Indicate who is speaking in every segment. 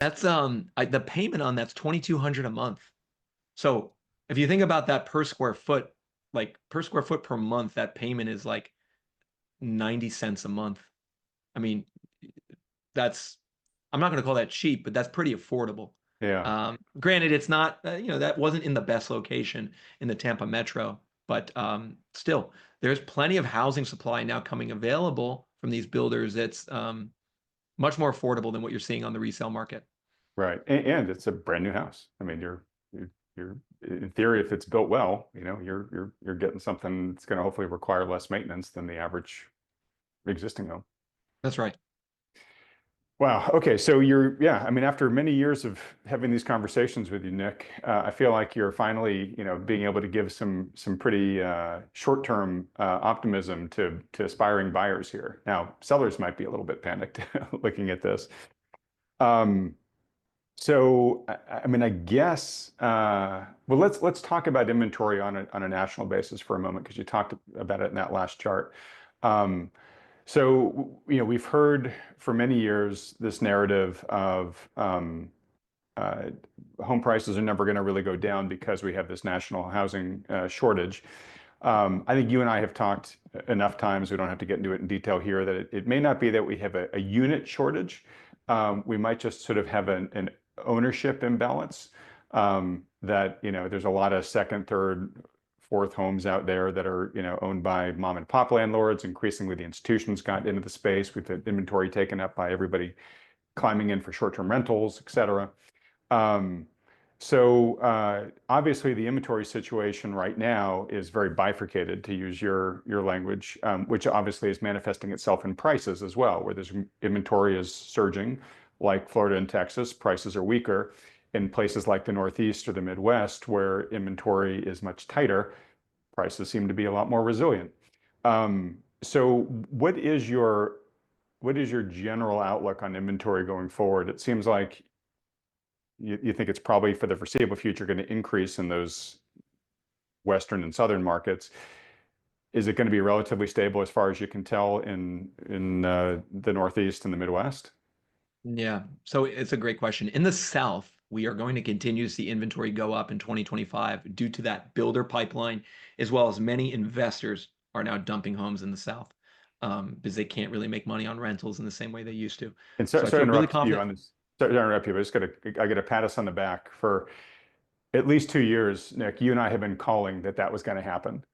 Speaker 1: That's the payment on that's 2,200 a month. So if you think about that per square foot, like per square foot per month, that payment is like 90 cents a month. I mean, that's I'm not going to call that cheap, but that's pretty affordable.
Speaker 2: Yeah.
Speaker 1: Granted, it's not, that wasn't in the best location in the Tampa metro, but still, there's plenty of housing supply now coming available from these builders. It's much more affordable than what you're seeing on the resale market.
Speaker 2: Right. And it's a brand new house. I mean, you're in theory, if it's built well, you're getting something that's going to hopefully require less maintenance than the average existing home.
Speaker 1: That's right.
Speaker 2: Wow. Okay. So yeah, I mean, after many years of having these conversations with you, Nick, I feel like you're finally, being able to give some pretty short-term optimism to aspiring buyers here. Now, sellers might be a little bit panicked looking at this. Um, so, I mean, I guess, well, let's talk about inventory on a national basis for a moment because you talked about it in that last chart. Um, so, we've heard for many years this narrative of uh, home prices are never going to really go down because we have this national housing shortage. I think you and I have talked enough times, we don't have to get into it in detail here, that it may not be that we have a unit shortage. We might just sort of have an ownership imbalance, that, there's a lot of second, third, fourth homes out there that are, owned by mom and pop landlords. Increasingly, the institutions got into the space with the inventory taken up by everybody climbing in for short-term rentals, et cetera. Um, so obviously the inventory situation right now is very bifurcated, to use your language, which obviously is manifesting itself in prices as well, where there's inventory is surging, like Florida and Texas, prices are weaker. In places like the Northeast or the Midwest, where inventory is much tighter, prices seem to be a lot more resilient. So what is your general outlook on inventory going forward? It seems like you think it's probably for the foreseeable future going to increase in those Western and Southern markets. Is it going to be relatively stable as far as you can tell in the Northeast and the Midwest?
Speaker 1: Yeah. So it's a great question. In the South, we are going to continue to see inventory go up in 2025 due to that builder pipeline, as well as many investors are now dumping homes in the South, because they can't really make money on rentals in the same way they used to.
Speaker 2: And
Speaker 1: So I
Speaker 2: so to
Speaker 1: feel really
Speaker 2: interrupt you
Speaker 1: confident.
Speaker 2: on this. Sorry to interrupt you, but I got to pat us on the back for at least 2 years, Nick. You and I have been calling that was going to happen.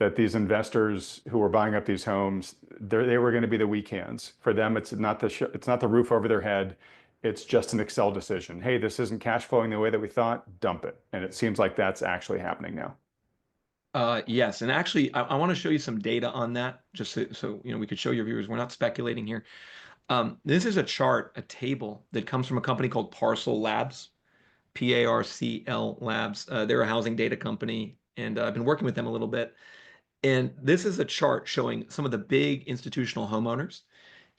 Speaker 2: That these investors who were buying up these homes, they were going to be the weak hands. For them, it's not the roof over their head. It's just an Excel decision. Hey, this isn't cash flowing the way that we thought. Dump it. And it seems like that's actually happening now.
Speaker 1: Yes, and actually, I want to show you some data on that, just so we could show your viewers. We're not speculating here. This is a chart, a table that comes from a company called Parcel Labs, Parcl Labs. They're a housing data company, and I've been working with them a little bit. And this is a chart showing some of the big institutional homeowners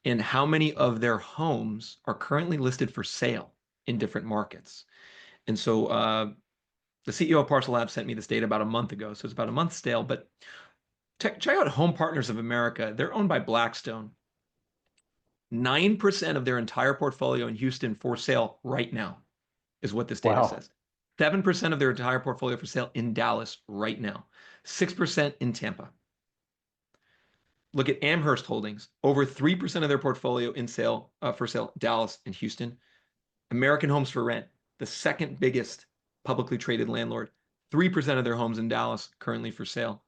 Speaker 1: and how many of their homes are currently listed for sale in different markets. And so the CEO of Parcel Labs sent me this data about a month ago, so it's about a month stale. But check out Home Partners of America. They're owned by Blackstone. 9% of their entire portfolio in Houston for sale right now is what this data
Speaker 2: Wow.
Speaker 1: says. 7% of their entire portfolio for sale in Dallas right now. 6% in Tampa. Look at Amherst Holdings, over 3% of their portfolio for sale, Dallas and Houston. American Homes for Rent, the second biggest publicly traded landlord, 3% of their homes in Dallas currently for sale,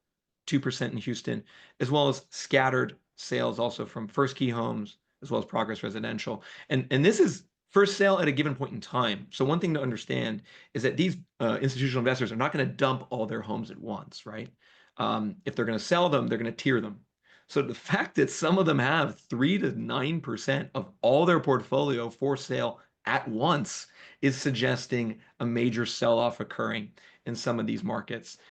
Speaker 1: 2% in Houston, as well as scattered sales also from First Key Homes, as well as Progress Residential. And this is first sale at a given point in time. So one thing to understand is that these institutional investors are not going to dump all their homes at once, right? If they're going to sell them, they're going to tier them. So the fact that some of them have 3 to 9% of all their portfolio for sale at once is suggesting a major sell-off occurring in some of these markets.